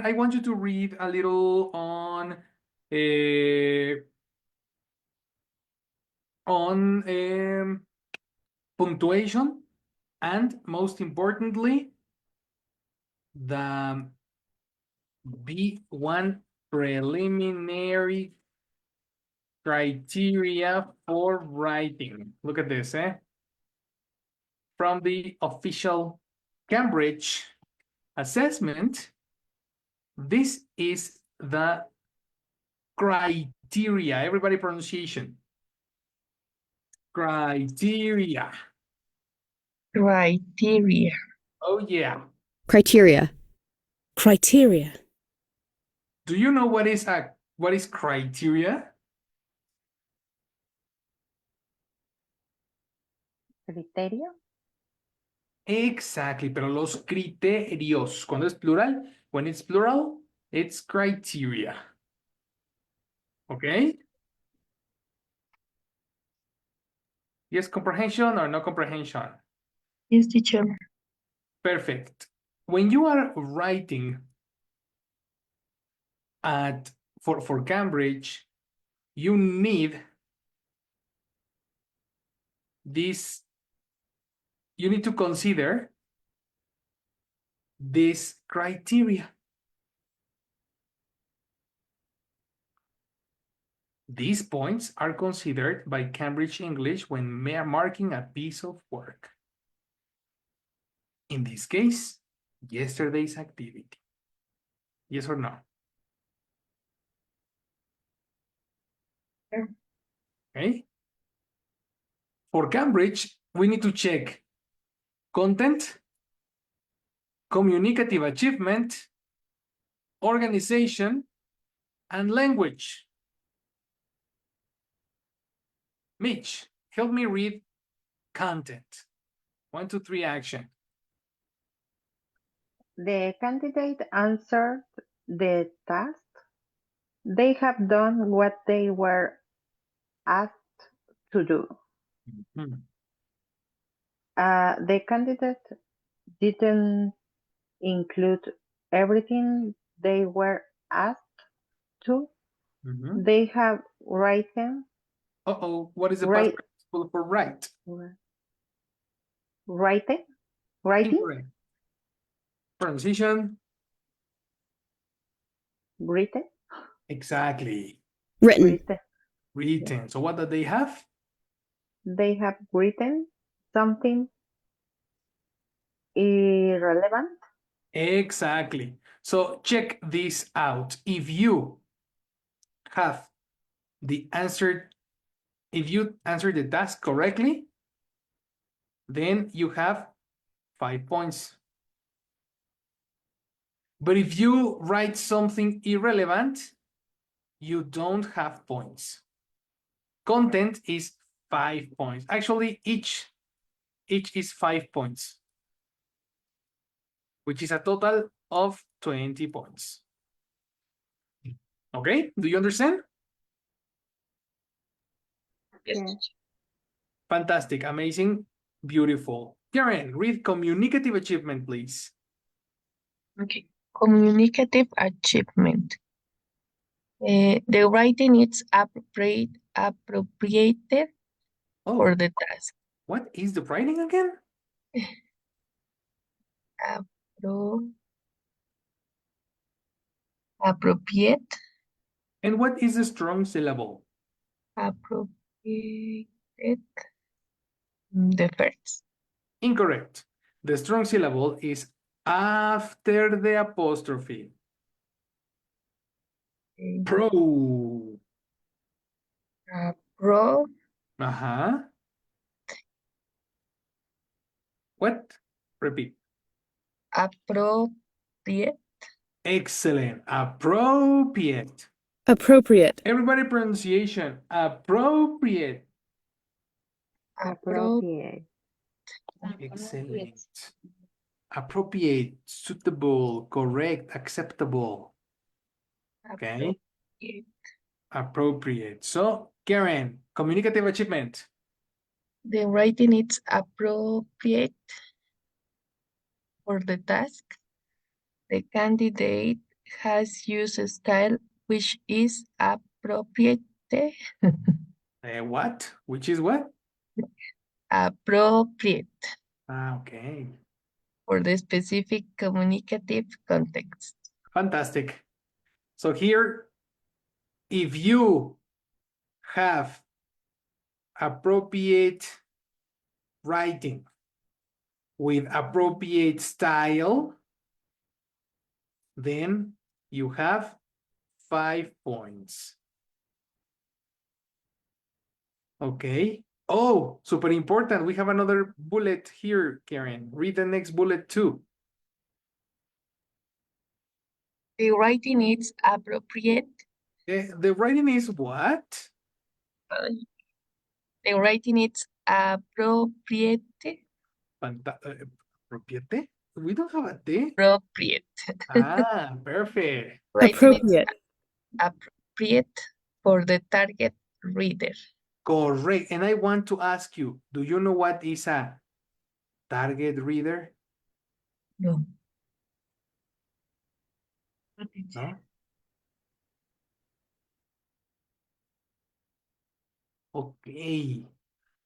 I want you to read a little on punctuation, and most importantly, the B1 preliminary criteria for writing. Look at this, from the official Cambridge assessment. This is the criteria. Everybody pronunciation. Criteria. Criteria. Oh yeah. Criteria. Criteria. Do you know what is criteria? Criterio. Exactly, pero los criterios, cuando es plural, when it's plural, it's criteria. Okay? Yes, comprehension or no comprehension? Yes, teacher. Perfect. When you are writing for Cambridge, you need this, you need to consider this criteria. These points are considered by Cambridge English when marking a piece of work. In this case, yesterday's activity. Yes or no? Sure. Okay. For Cambridge, we need to check content, communicative achievement, organization, and language. Mitch, help me read content. 1, 2, 3, action. The candidate answered the task. They have done what they were asked to do. Mhm. The candidate didn't include everything they were asked to. Mhm. They have written. Uh-oh, what is the past participle for write? Writing? Incorrect. Pronunciation? Written? Exactly. Written. Written. So what do they have? They have written something irrelevant. Exactly. So check this out. If you have the answer, if you answer the task correctly, then you have 5 points. But if you write something irrelevant, you don't have points. Content is 5 points. Actually, each is 5 points, which is a total of 20 points. Okay, do you understand? Yes. Fantastic, amazing, beautiful. Karen, read communicative achievement, please. Okay. Communicative achievement. The writing is appropriated for the task. What is the writing again? Appropriate. And what is the strong syllable? Appropriated. The first. Incorrect. The strong syllable is after the apostrophe. Okay. Pro. Pro. What? Repeat. Appropriate. Excellent. Appropriate. Appropriate. Everybody pronunciation. Appropriate. Appropriate. Excellent. Appropriate, suitable, correct, acceptable. Okay. Appropriate. So, Karen, communicative achievement. The writing is appropriate for the task. The candidate has used a style which is appropriate, What? Which is what? appropriate Ah, okay. for the specific communicative context. Fantastic. So here, if you have appropriate writing with appropriate style, then you have 5 points. Okay. Oh, super important. We have another bullet here, Karen. Read the next bullet too. The writing is appropriate. The writing is what? The writing is appropriate. Appropriate? We don't have a T. Appropriate. Ah, perfect. Writing is Appropriate. appropriate for the target reader. Correct. And I want to ask you, do you know what is a target reader? No. No? Okay.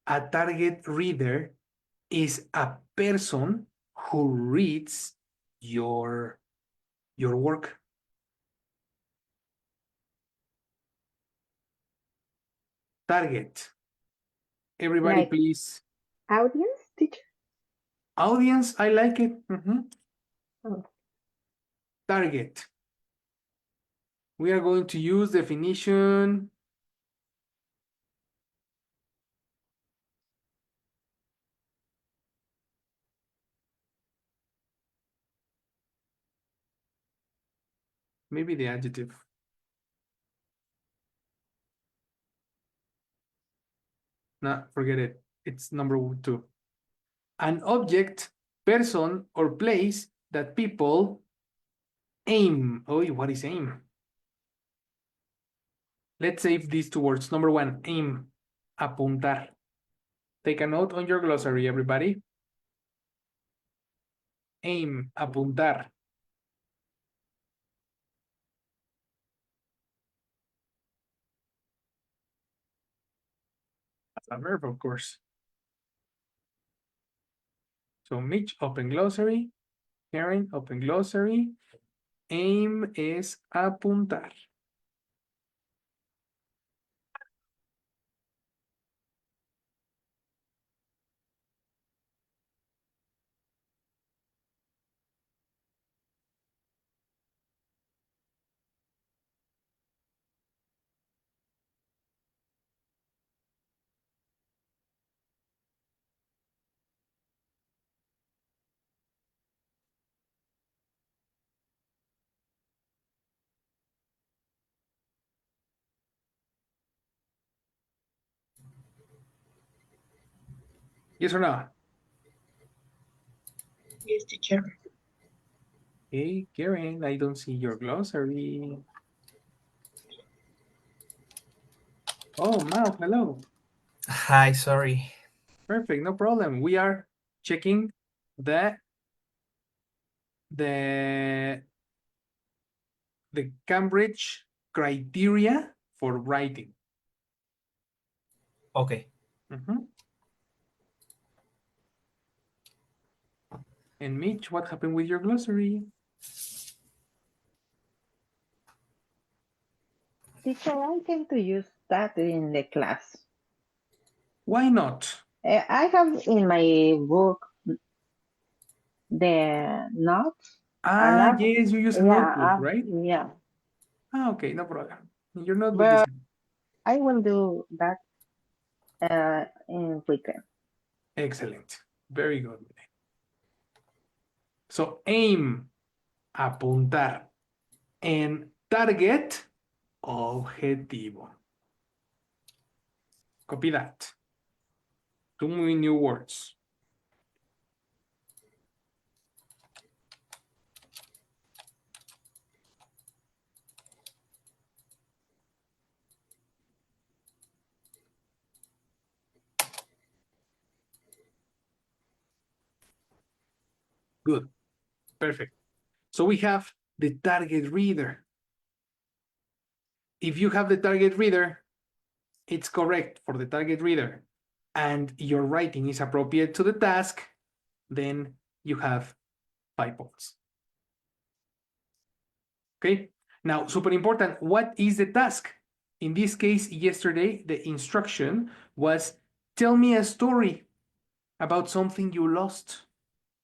A target reader is a person who reads your work. Target. Everybody, Like please. audience, teacher? Audience, I like it. Oh. Target. We are going to use definition. Maybe the adjective. No, forget it. It's number 2. An object, person, or place that people aim. Oh, what is aim? Let's save these 2 words. Number 1, aim. Apuntar. Take a note on your glossary, everybody. Aim, apuntar. As a verb, of course. So Mitch, open glossary. Karen, open glossary. Aim es apuntar. Yes or no? Yes, teacher. Hey, Karen, I don't see your glossary. Oh, Mal, hello. Hi, sorry. Perfect, no problem. We are checking the Cambridge criteria for writing. Okay. And Mitch, what happened with your glossary? Teacher, I tend to use that in the class. Why not? I have in my book the notes. Ah, yes, you use a notebook, right? Yeah. Ah, okay, no problem. Your notebook is But I will do that in weekend. excellent. Very good. So aim, apuntar. And target, objetivo. Copy that. 2 new words. Good. Perfect. So we have the target reader. If you have the target reader, it's correct for the target reader, and your writing is appropriate to the task, then you have 5 points. Okay, now super important, what is the task? In this case, yesterday, the instruction was tell me a story about something you lost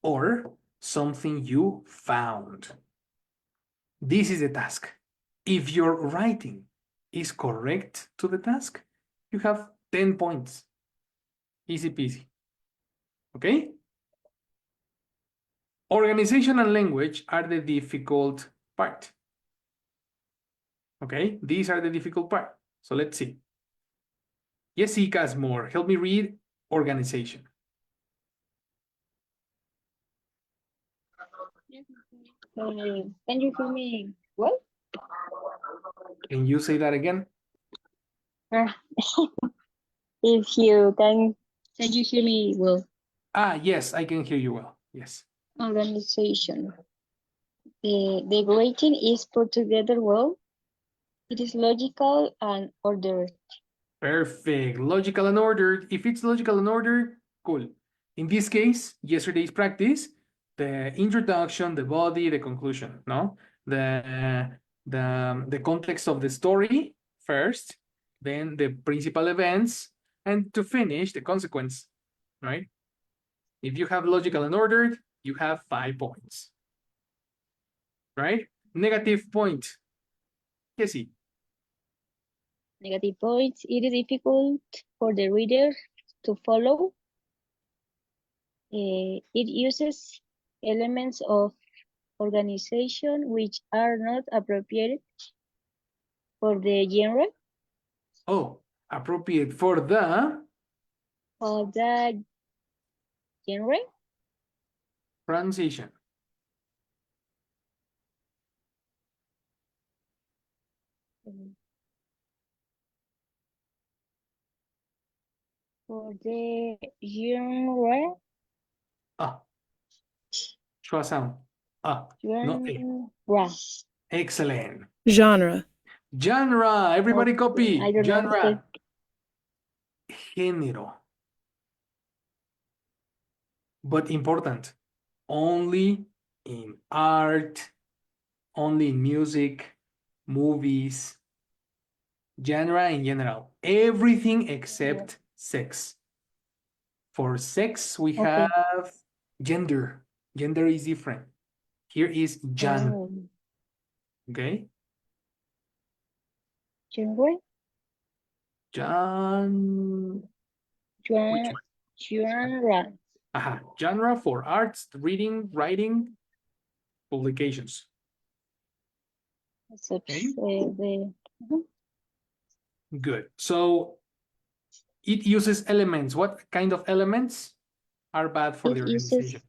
or something you found. This is the task. If your writing is correct to the task, you have 10 points. Easy peasy. Okay? Organization and language are the difficult part. Okay, these are the difficult part. So let's see. Jessica Asmore, help me read organization. Can you hear me well? Can you say that again? If you can you hear me well? Yes, I can hear you well. Yes. Organization. The grading is put together well. It is logical and ordered. Perfect. Logical and ordered. If it's logical and ordered, cool. In this case, yesterday's practice, the introduction, the body, the conclusion, no? The context of the story first, then the principal events, and to finish, the consequence, right? If you have logical and ordered, you have 5 points, right? Negative point. Jesse. Negative points. It is difficult for the reader to follow. It uses elements of organization which are not appropriate for the genre Oh, appropriate for the or the genre. pronunciation. For the genre. Schwa sound. No A. Genre. Excellent. Genre. Genre. Everybody Okay, copy. I don't Genre. understand. Género. But important. Only in art, only in music, movies, genre in general. Everything except sex. For sex, we Okay. have gender. Gender is different. Here is genre. Okay? Genre. Which one? Genre. Genre for arts, reading, writing, publications. Okay. Good. So it uses elements. What kind of elements are bad for the organization?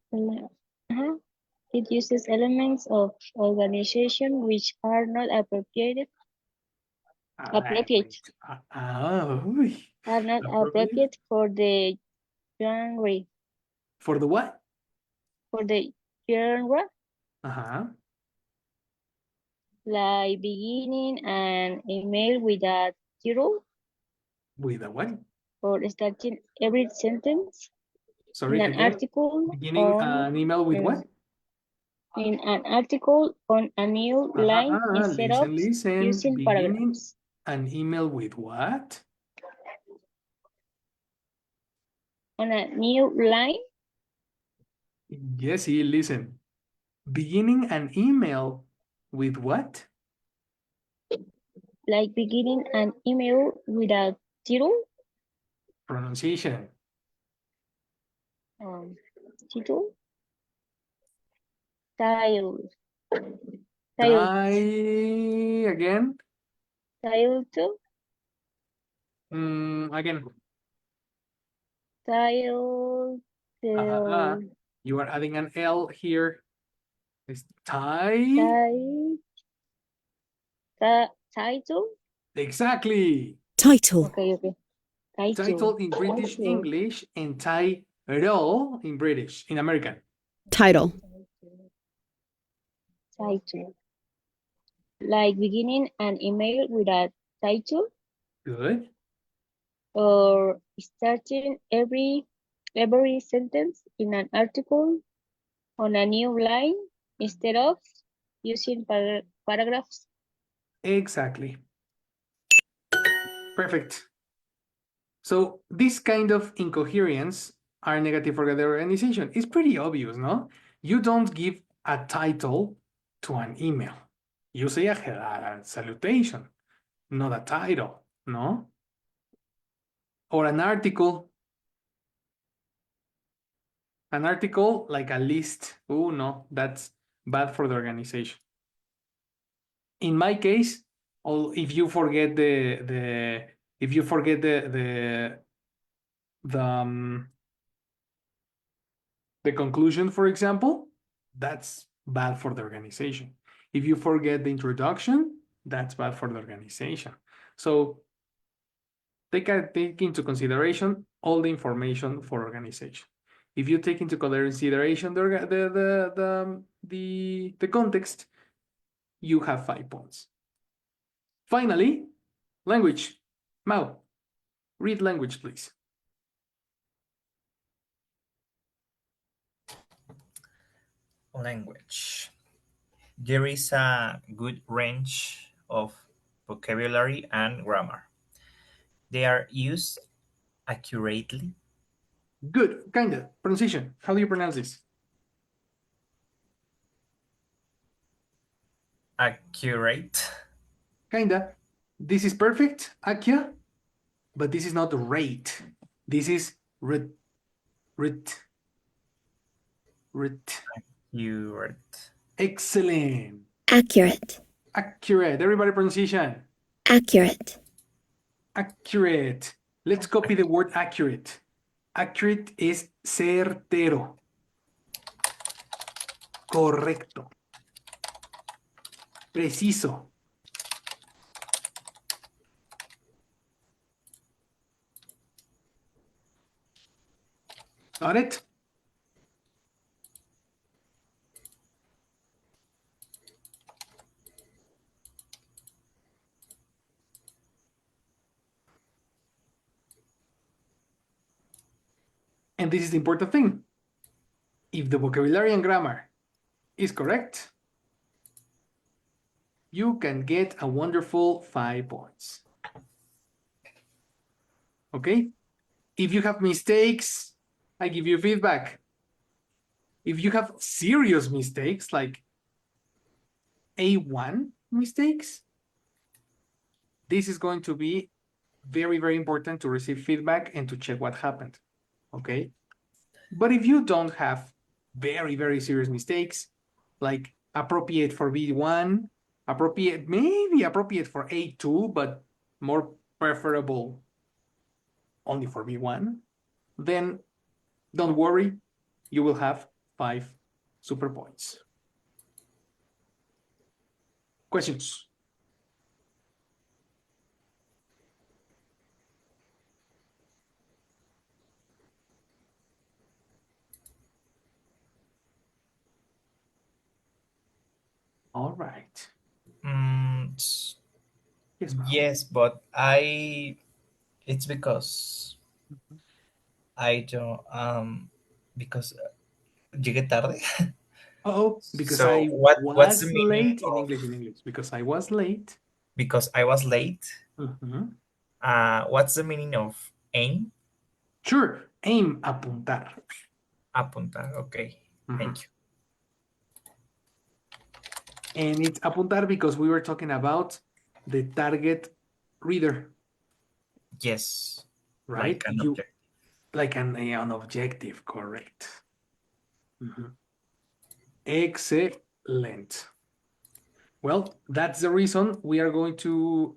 It uses elements of organization which are not appropriate. Appropriate. Are not appropriate for the genre. For the what? For the genre, Uh-huh. like beginning an email with a title With a what? or starting every sentence Sorry, in an again. article Beginning an email with what? in an article on a new line instead of Listen. using Beginning paragraphs. an email with what? On a new line, Yes, listen. Beginning an email with what? like beginning an email with a title. Pronunciation. Title. Title. Try again. Title two. Again. Title. You are adding an L here. It's title. Exactly. Title. Okay. Title in British English and title in British, in American. Title. Title. like beginning an email with a title Good. or starting every sentence in an article on a new line instead of using paragraphs. Exactly. Perfect. So this kind of incoherence are negative for the organization. It's pretty obvious, no? You don't give a title to an email. You say a salutation, not a title, no? Or an article. An article like a list. Oh no, that's bad for the organization. In my case, if you forget if you forget the the conclusion, for example, that's bad for the organization. If you forget the introduction, that's bad for the organization. So take into consideration all the information for organization. If you take into consideration the context, you have 5 points. Finally, language. Mao, read language, please. Language. There is a good range of vocabulary and grammar. They are used accurately. Good, kinda. Pronunciation. How do you pronounce this? Accurate. Kinda. This is perfect, Akia, but this is not rate. This is rit. Accurate. Excellent. Accurate. Accurate. Everybody pronunciation. Accurate. Accurate. Let's copy the word accurate. Accurate is certero. Correcto. Preciso. Got it? And this is the important thing. If the vocabulary and grammar is correct, you can get a wonderful 5 points. Okay? If you have mistakes, I give you feedback. If you have serious mistakes, like A1 mistakes, this is going to be very, very important to receive feedback and to check what happened. Okay? But if you don't have very, very serious mistakes, like appropriate for B1, maybe appropriate for A2, but more preferable only for B1, then don't worry, you will have 5 super points. Questions? All right. Yes, Mao. Yes, but it's because I don't because llegué tarde. Oh, because So I what's the was meaning late in of English, because I was late. because I was late? Mhm. What's the meaning of aim? Sure, aim, apuntar. Apuntar. Okay. Mhm. Thank you. And it's apuntar because we were talking about the target reader, Yes. right? Like an object. Like an objective, correct. Mhm. Excellent. Well, that's the reason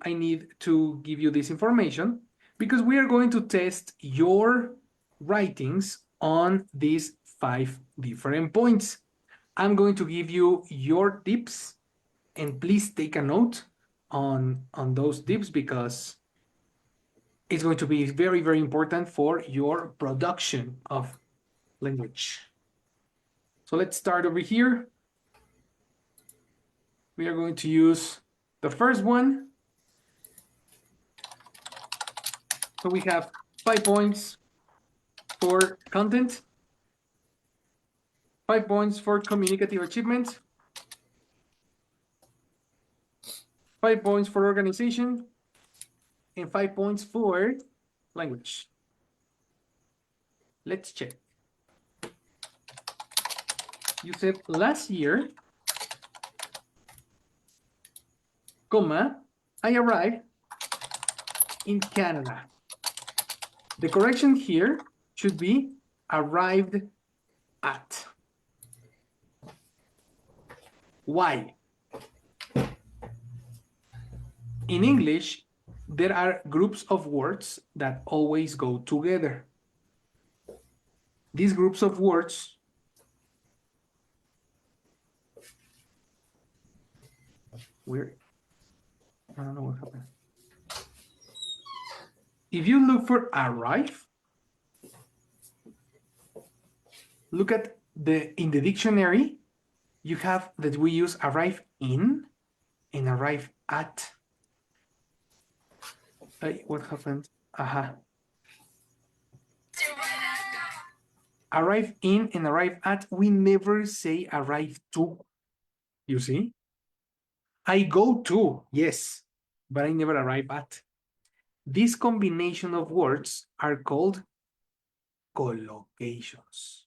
I need to give you this information, because we are going to test your writings on these 5 different points. I'm going to give you your tips, and please take a note on those tips, because it's going to be very, very important for your production of language. So let's start over here. We are going to use The first one, so we have 5 points for content, 5 points for communicative achievement, 5 points for organization, and 5 points for language. Let's check. You said last year, comma, I arrived in Canada. The correction here should be arrived at. Why? In English, there are groups of words that always go together. These groups of words I don't know what happened. If you look for arrive, look at in the dictionary, you have that we use arrive in and arrive at. What happened? Arrive in and arrive at, we never say arrive to. You see? I go to, yes, but I never arrive at. This combination of words are called collocations.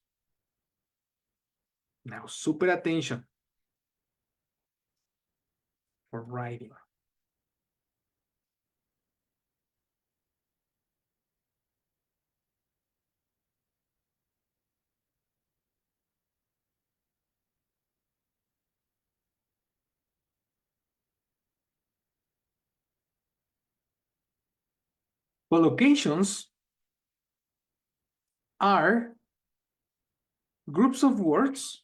Now, super attention for writing. Collocations are groups of words,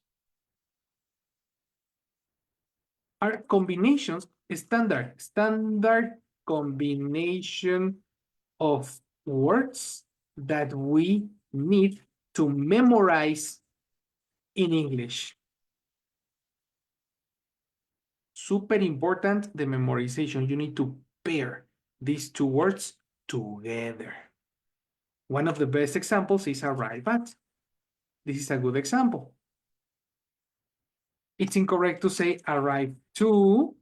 are combinations, standard combination of words that we need to memorize in English. Super important, the memorization. You need to pair these two words together. One of the best examples is arrive at. This is a good example. It's incorrect to say arrive to,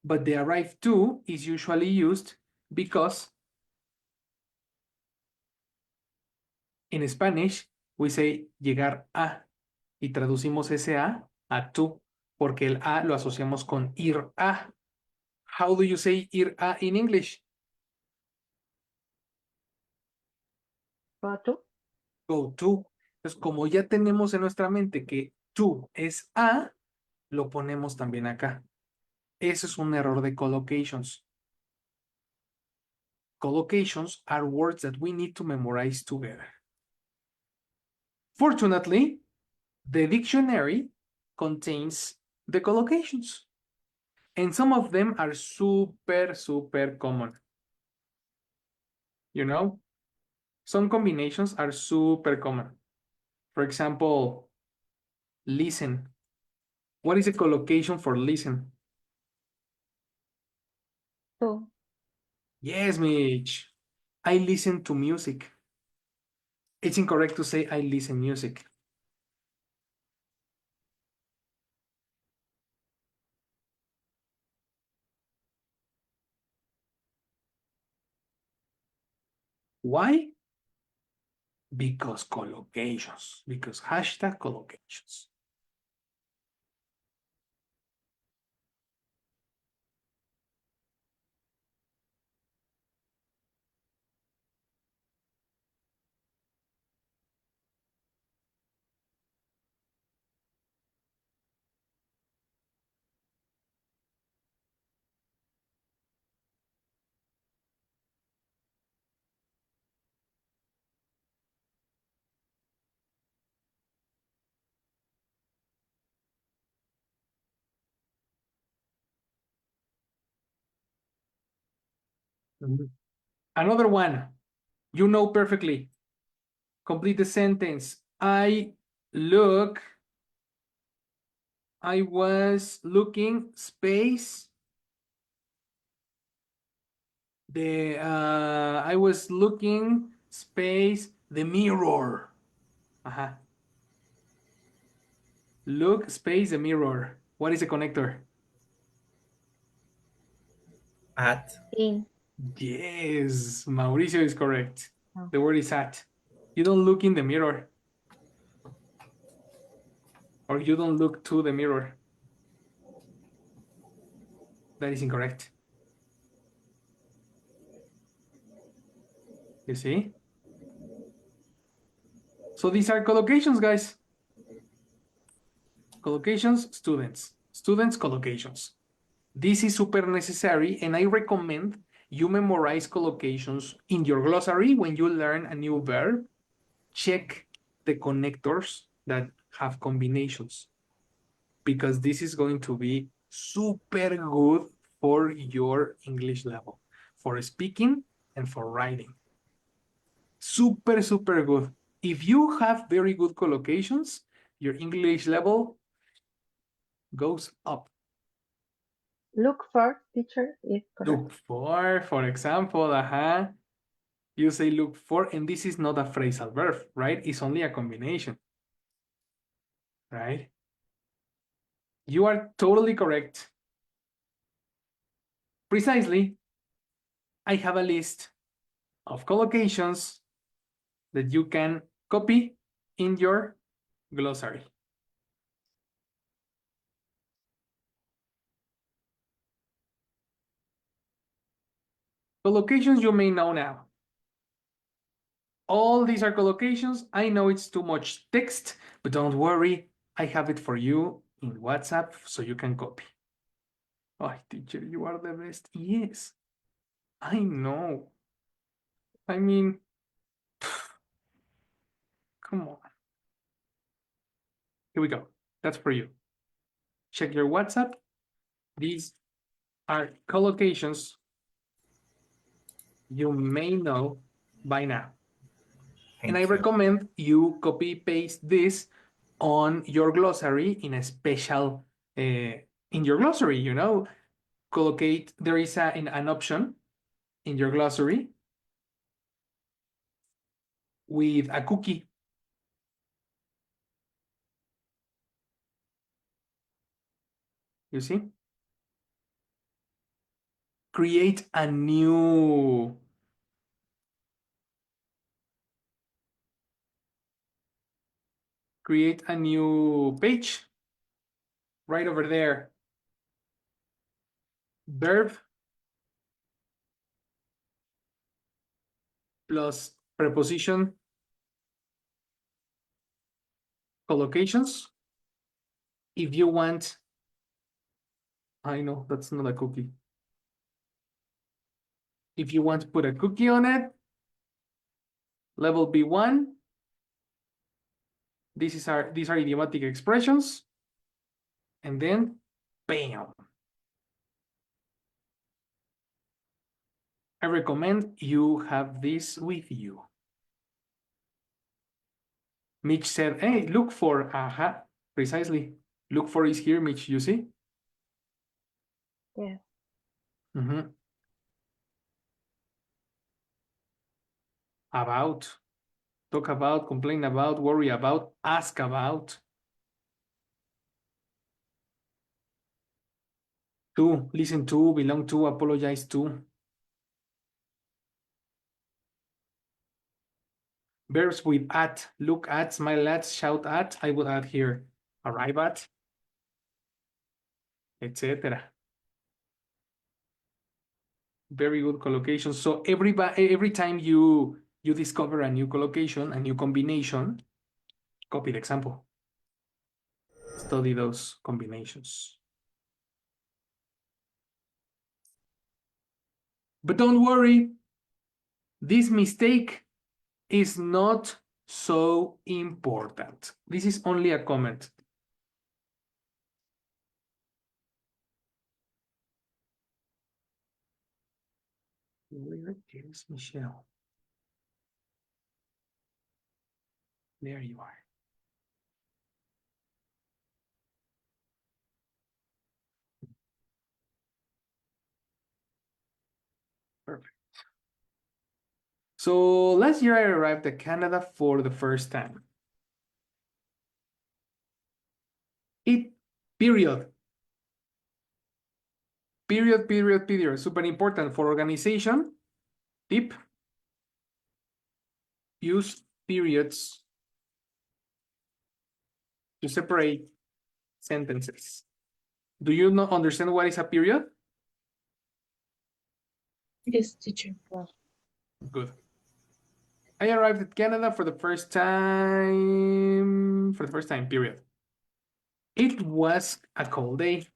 but the arrive to is usually used because in Spanish we say llegar a y traducimos ese a tú, porque el a lo asociamos con ir a. How do you say ir a in English? Go to. Go to. Entonces, como ya tenemos en nuestra mente que tú es a, lo ponemos también acá. Eso es un error de collocations. Collocations are words that we need to memorize together. Fortunately, the dictionary contains the collocations. And some of them are super, super common. You know, some combinations are super common. For example, listen. What is a collocation for listen? To. Yes, Mitch. I listen to music. It's incorrect to say I listen music. Why? Because collocations, because hashtag collocations. Another one, you know perfectly. Complete the sentence. I look I was looking space. I was looking space the mirror. Look space the mirror. What is a connector? At. In. Yes, Mauricio is correct. Oh. The word is at. You don't look in the mirror. Or you don't look to the mirror. That is incorrect. You see? So these are collocations, guys. Collocations, students. Students, collocations. This is super necessary, and I recommend you memorize collocations in your glossary when you learn a new verb. Check the connectors that have combinations, because this is going to be super good for your English level, for speaking and for writing. Super, super good. If you have very good collocations, your English level goes up. Look for, teacher, is correct. Look for example, you say look for, and this is not a phrasal verb, right? It's only a combination, right? You are totally correct. Precisely, I have a list of collocations that you can copy in your glossary. Collocations you may know now. All these are collocations. I know it's too much text, but don't worry. I have it for you in WhatsApp so you can copy. Oh, teacher, you are the best. Yes, I know. I mean, come on. Here we go. That's for you. Check your WhatsApp. These are collocations you may know by now. And I Thank you. recommend you copy paste this on your glossary in a special, in your glossary, you know, collocate, there is an option in your glossary with a cookie. You see? Create a new page right over there. Verb plus preposition collocations. If you want, I know that's not a cookie. If you want to put a cookie on it, level B1, these are idiomatic expressions, and then bam. I recommend you have this with you. Mitch said, hey, look for, precisely. Look for is here, Mitch, you see? Yes. About, talk about, complain about, worry about, ask about. To, listen to, belong to, apologize to. Verbs with at, look at, smile at, shout at, I would add here, arrive at, etc. Very good collocation. So every time you discover a new collocation, a new combination, copy the example. Study those combinations. But don't worry, this mistake is not so important. This is only a comment. Where is Michelle? There you are. So last year I arrived at Canada for the first time. It, period. Period, period, period. Super important for organization. Tip. Use periods to separate sentences. Do you not understand what is a period? Yes, teacher. Good. I arrived at Canada for the first time. Period. It was a cold day.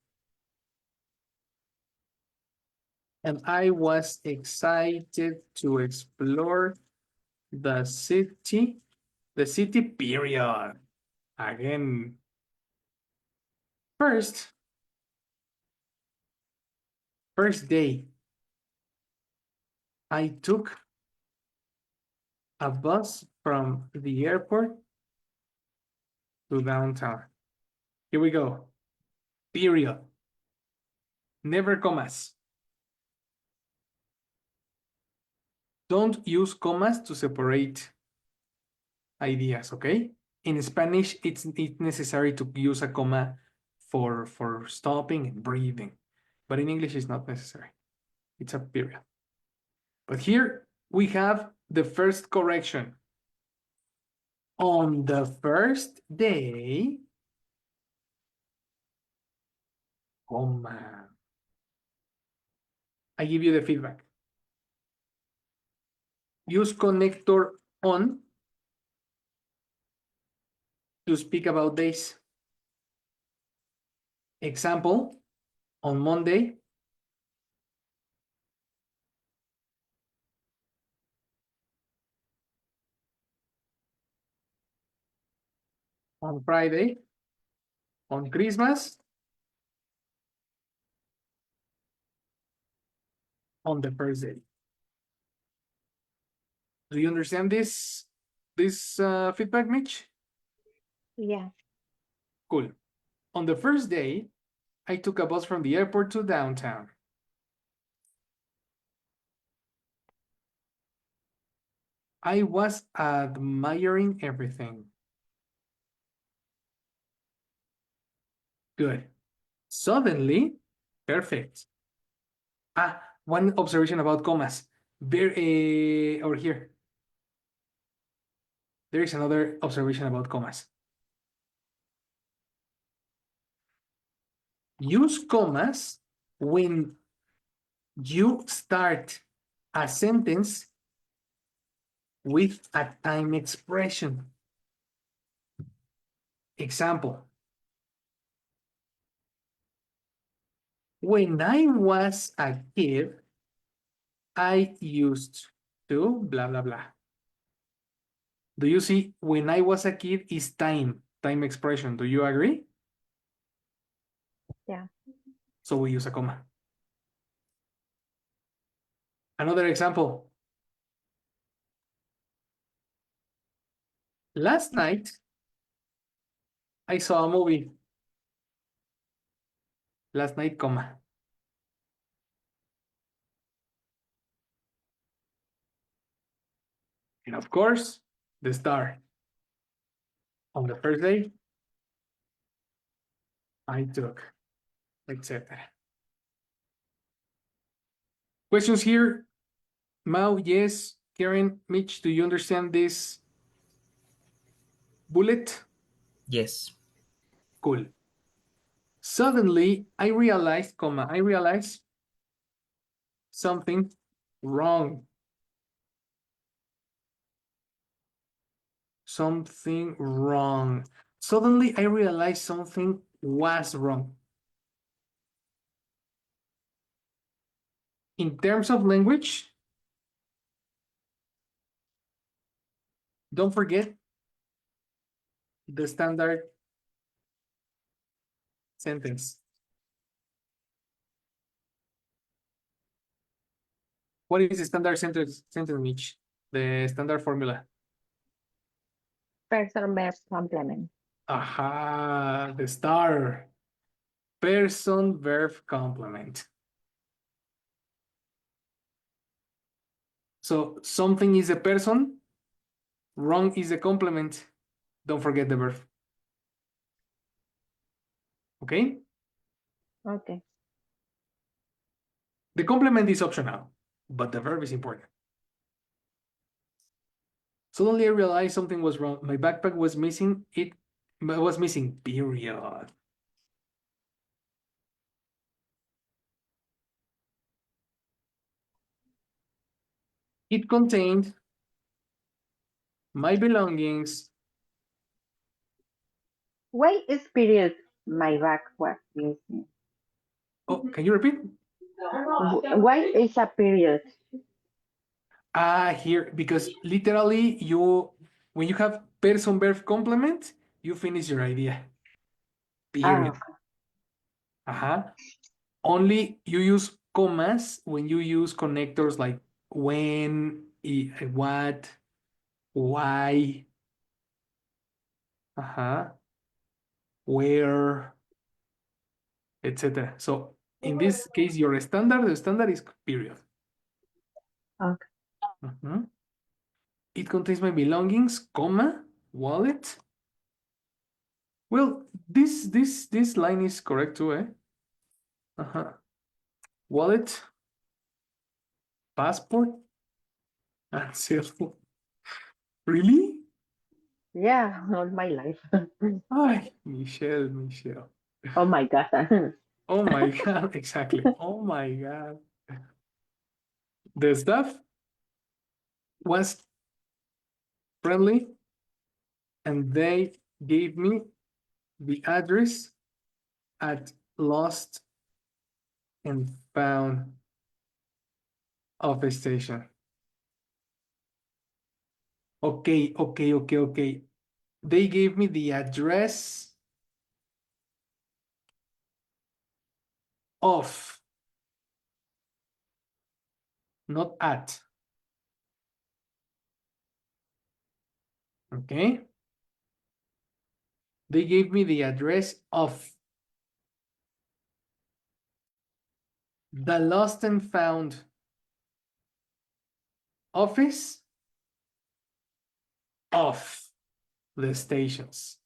And I was excited to explore the city. The city, period. Again. First day. I took a bus from the airport to downtown. Here we go. Period. Never commas. Don't use commas to separate ideas, okay? In Spanish, it's necessary to use a comma for stopping and breathing. But in English, it's not necessary. It's a period. But here we have the first correction. On the first day, comma. I give you the feedback. Use connector on to speak about days. Example, on Monday, on Friday, on Christmas, on the first day. Do you understand this feedback, Mitch? Yeah. Cool. On the first day, I took a bus from the airport to downtown. I was admiring everything. Good. Suddenly, perfect. One observation about commas. Over here. There is another observation about commas. Use commas when you start a sentence with a time expression. Example. When I was a kid, I used to blah, blah, blah. Do you see when I was a kid is time expression. Do you agree? Yeah. So we use a comma. Another example. Last night, I saw a movie. Last night, comma. And of course, the star. On the first day, I took, etc. Questions here? Mao, yes. Karen, Mitch, do you understand this bullet? Yes. Cool. Suddenly, I realized something wrong. Something wrong. Suddenly, I realized something was wrong. In terms of language, don't forget the standard sentence. What is the standard sentence, Mitch? The standard formula. Person, verb, complement. Aha, the star. Person, verb, complement. So something is a person, wrong is a complement. Don't forget the verb. Okay? Okay. The complement is optional, but the verb is important. Suddenly I realized something was wrong. My backpack was missing. It was missing, period. It contained my belongings. Why is period my bag was missing? Oh, can you repeat? Why is a period? Here, because literally when you have person verb complement, you finish your idea. Period. Only you use commas when you use connectors like when, what, why, where, etc. So in this case, the standard is period. Okay. It contains my belongings, comma, wallet. Well, this line is correct too, eh? Wallet, passport, and cell phone. Really? Yeah, all my life. Ay, Michelle. Oh my God. Oh my God, exactly. Oh my God. The staff was friendly and they gave me the address at Lost and Found of a station. Okay. They gave me the address of, not at. Okay. They gave me the address of the Lost and Found office of the stations.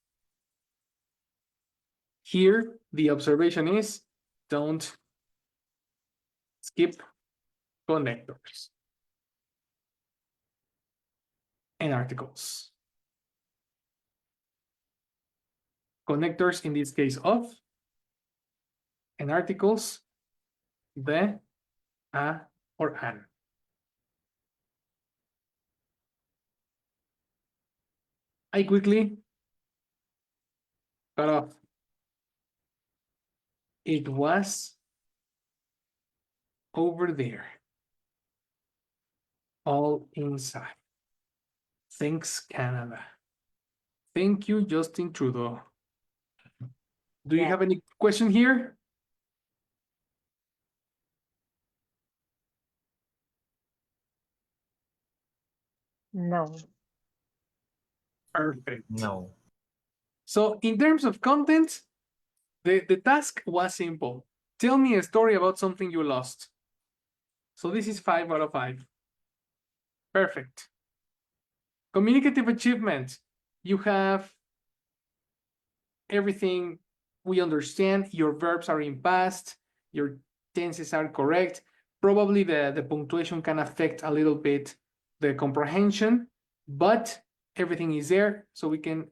Here, the observation is don't skip connectors and articles. Connectors in this case of, and articles the, a, or an. I quickly cut off. It was over there. All inside. Thanks, Canada. Thank you, Justin Trudeau. Do you Yeah. have any question here? No. Perfect. No. So in terms of content, the task was simple. Tell me a story about something you lost. So this is 5 out of 5. Perfect. Communicative achievement. You have everything we understand. Your verbs are in past. Your tenses are correct. Probably the punctuation can affect a little bit the comprehension, but everything is there. So we can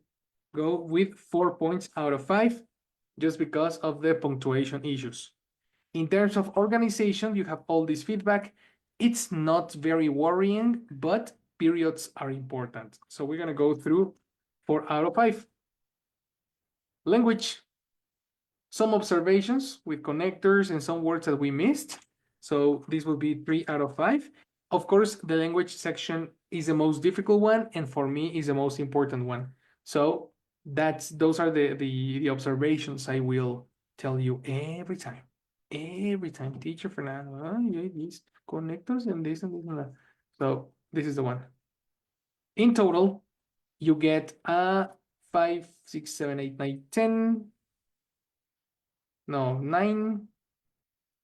go with 4 points out of 5 just because of the punctuation issues. In terms of organization, you have all this feedback. It's not very worrying, but periods are important. So we're going to go through 4 out of 5. Language. Some observations with connectors and some words that we missed. So this will be 3 out of 5. Of course, the language section is the most difficult one, and for me is the most important one. So those are the observations I will tell you every time. Every time, teacher Fernando, these connectors and this and this and that. So this is the one. In total, you get a 5, 6, 7, 8, 9, 10. No, 9,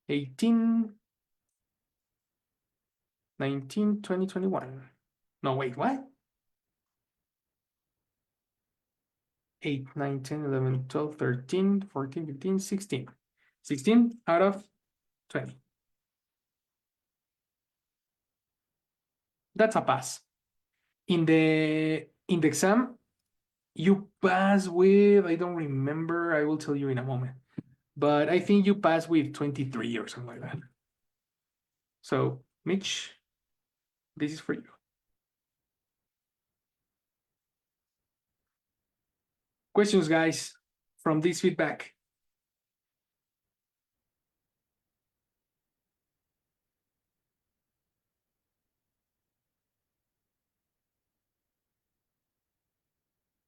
18, 19, 20, 21. No, wait, what? 8, 9, 10, 11, 12, 13, 14, 15, 16. 16 out of 20. That's a pass. In the exam, you pass with, I don't remember, I will tell you in a moment. But I think you pass with 23 or something like that. So, Mitch, this is for you. Questions, guys, from this feedback.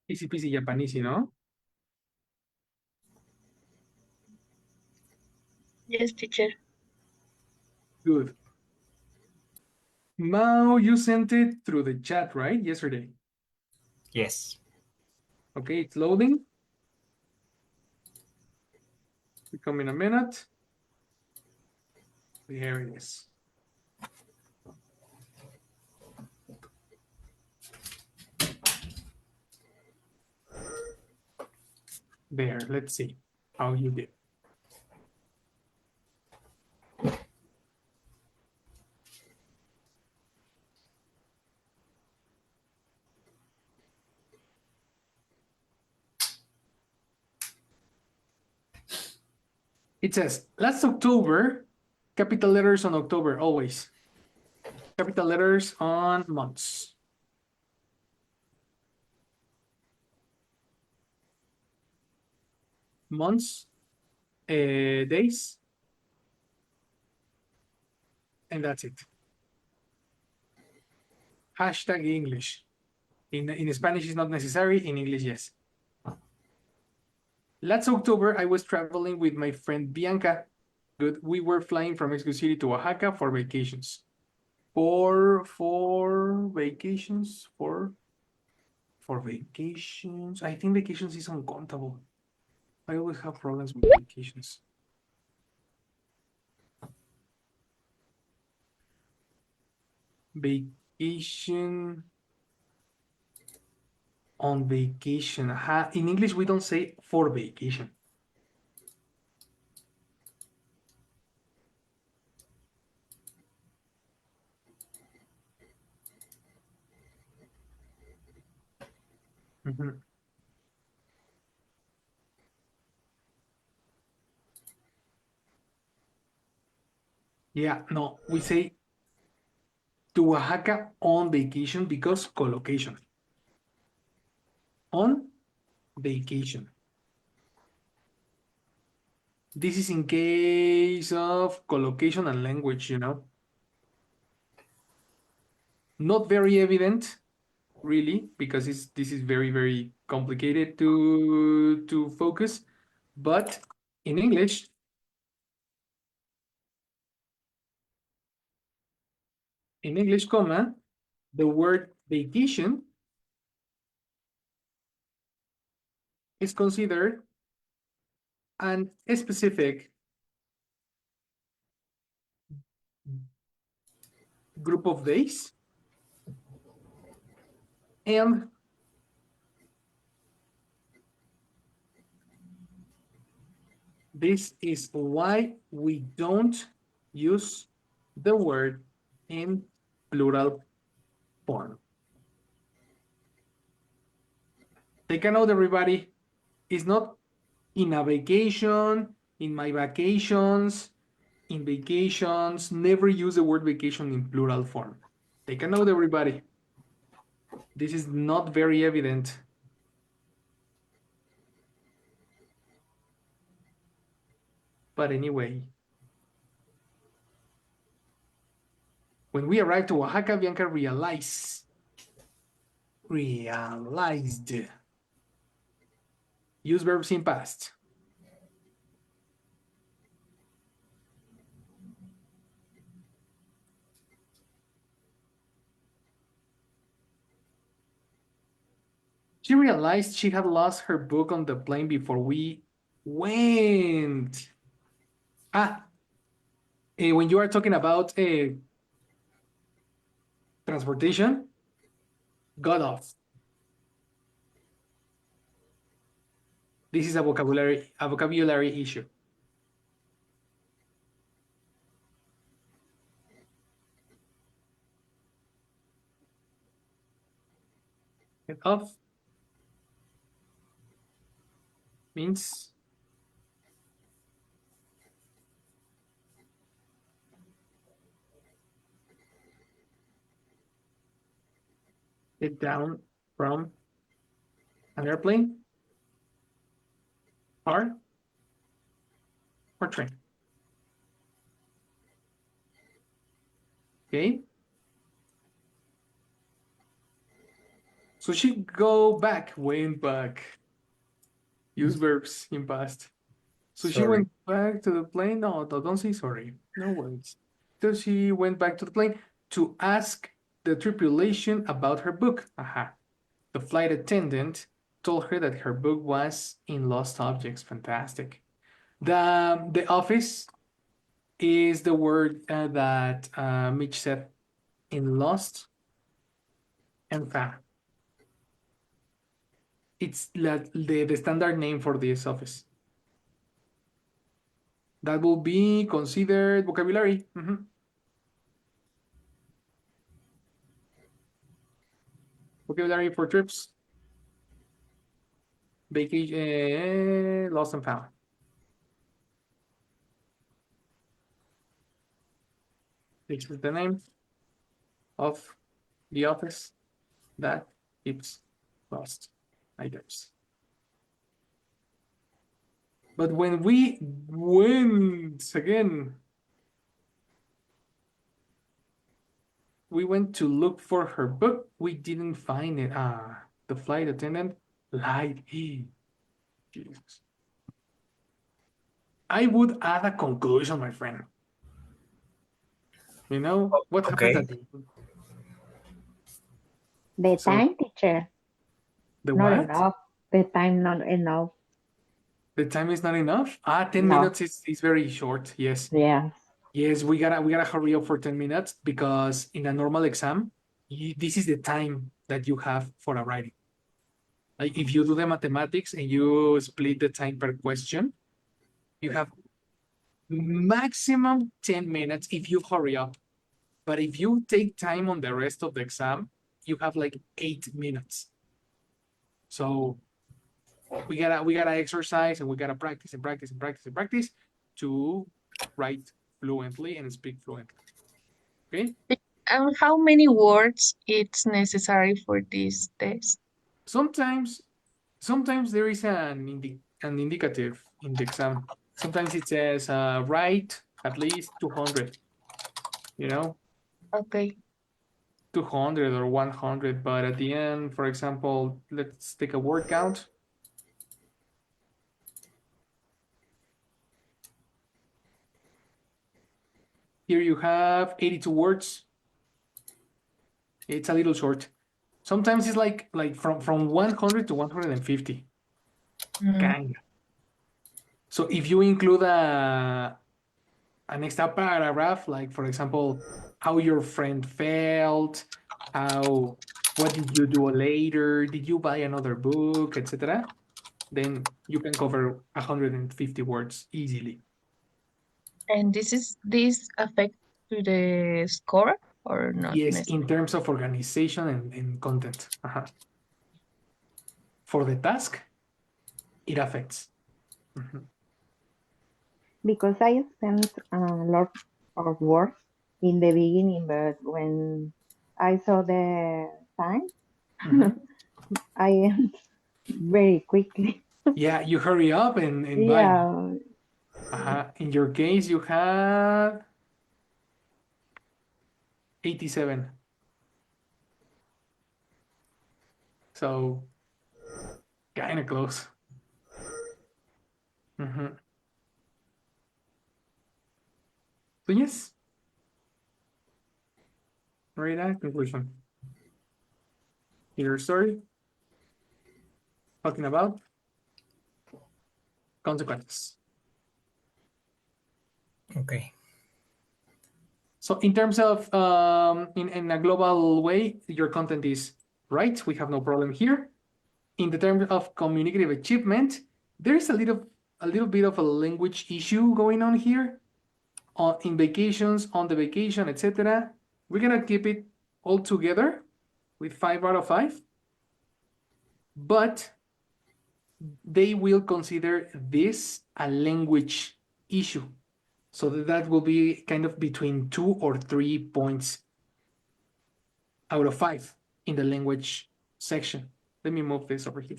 Easy peasy Japanesey, ¿no? Yes, teacher. Good. Mao, you sent it through the chat, right? Yesterday. Yes. Okay, it's loading. We come in a minute. Here it is. There, let's see how you did. It says, last October, capital letters on October, always. Capital letters on months. Months, days, and that's it. Hashtag English. In Spanish, it's not necessary. In English, yes. Last October, I was traveling with my friend Bianca. Good. We were flying from Mexico City to Oaxaca for vacations. For vacations. I think vacations is uncountable. I always have problems with vacations. Vacation. On vacation. In English, we don't say for vacation. Mhm. Yeah, no, we say to Oaxaca on vacation because collocation. On vacation. This is in case of collocation and language, Not very evident, really, because this is very, very complicated to focus. But in English, comma, the word vacation is considered an specific group of days, and this is why we don't use the word in plural form. Take a note, everybody. It's not in a vacation, in my vacations, in vacations. Never use the word vacation in plural form. Take a note, everybody. This is not very evident. But anyway, when we arrived to Oaxaca, Bianca realized. Use verbs in past. She realized she had lost her book on the plane before we went. When you are talking about Transportation, got off. This is a vocabulary issue. Get off means get down from an airplane, car, or train. Okay. So she go back, went back. Use verbs in past. So she Sorry. went back to the plane. No, don't say sorry. No worries. So she went back to the plane to ask the tripulation about her book. Aha. The flight attendant told her that her book was in lost objects. Fantastic. The office is the word that Mitch said in lost and found. It's the standard name for this office. That will be considered vocabulary. Vocabulary for trips. Vacation, lost and found. This is the name of the office that keeps lost items. But when we went again, we went to look for her book. We didn't find it. The flight attendant lied. Jesus. I would add a conclusion, my friend. You know what happens Okay. at the end? The So- time, teacher. The Not what? enough. The time not enough. The time is not enough. 10 No. minutes is very short. Yes. Yes. Yes, we gotta hurry up for 10 minutes because in a normal exam, this is the time that you have for a writing. Like if you do the mathematics and you split the time per question, you have maximum 10 minutes if you hurry up. But if you take time on the rest of the exam, you have like 8 minutes. So we gotta exercise and we gotta practice and practice and practice and practice to write fluently and speak fluently. Okay. And how many words it's necessary for this test? Sometimes there is an indicative in the exam. Sometimes it says write at least 200, you know, Okay. 200 or 100. But at the end, for example, let's take a word count. Here you have 82 words. It's a little short. Sometimes it's like from 100 to 150. Mm, Kind. So if you include an extra paragraph, like for example, how your friend felt, what did you do later, did you buy another book, etc., then you can cover 150 words easily. And this affect to the score or not Yes, necessarily? in terms of organization and content. For the task, it affects. Because I spent a lot of work in the beginning, but when I saw the time, I end very quickly. Yeah, you hurry up and buy. Yeah, In your case, you have 87. So kind of close. So yes, Marina, conclusion. Your story talking about consequences. Okay. So in terms of in a global way, your content is right. We have no problem here. In the terms of communicative achievement, there's a little bit of a language issue going on here. In vacations, on the vacation, etc. We're gonna keep it all together with 5 out of 5. But they will consider this a language issue. So that will be kind of between 2 or 3 points out of 5 in the language section. Let me move this over here.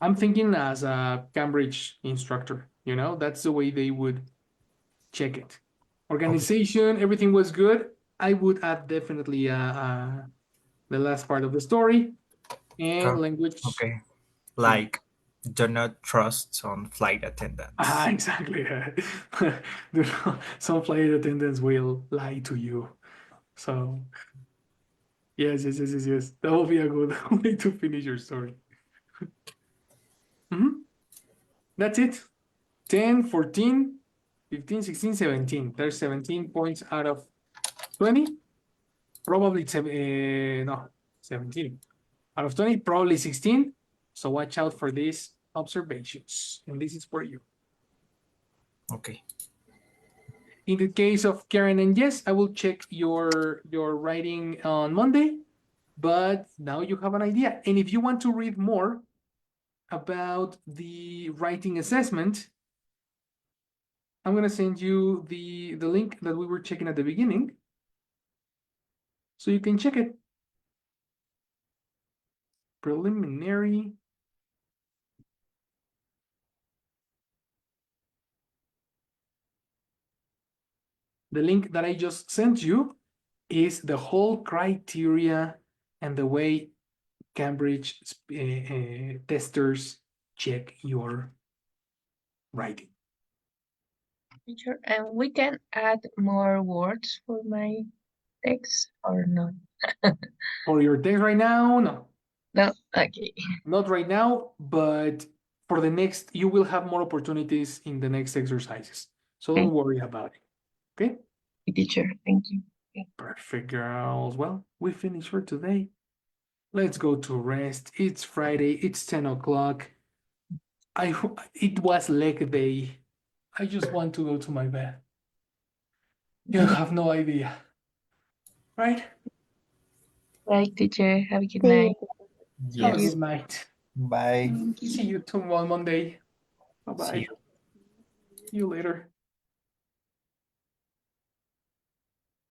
I'm thinking as a Cambridge instructor, that's the way they would check it. Organization, everything was good. I would add definitely the last part of the story and language. Okay. Like, do not trust on flight attendants. Exactly. Some flight attendants will lie to you. So, yes. That will be a good way to finish your story. That's it. 10, 14, 15, 16, 17. There's 17 points out of 20. Probably 17. Out of 20, probably 16. So watch out for these observations. And this is for you. Okay. In the case of Karen and Jess, I will check your writing on Monday, but now you have an idea. And if you want to read more about the writing assessment, I'm going to send you the link that we were checking at the beginning, so you can check it. Preliminary. The link that I just sent you is the whole criteria and the way Cambridge testers check your writing. Teacher, and we can add more words for my text or not? For your text right now, no. No, okay. Not right now, but for the next, you will have more opportunities in the next exercises. So don't worry about it. Okay? Teacher, thank you. Perfect, girls. Well, we finished for today. Let's go to rest. It's Friday. It's 10 o'clock. It was leg day. I just want to go to my bed. You have no idea. Right? Right, teacher. Have a good See night. you. Have a Yes. good night. Bye. See you tomorrow Monday. Bye-bye. See you. See you later.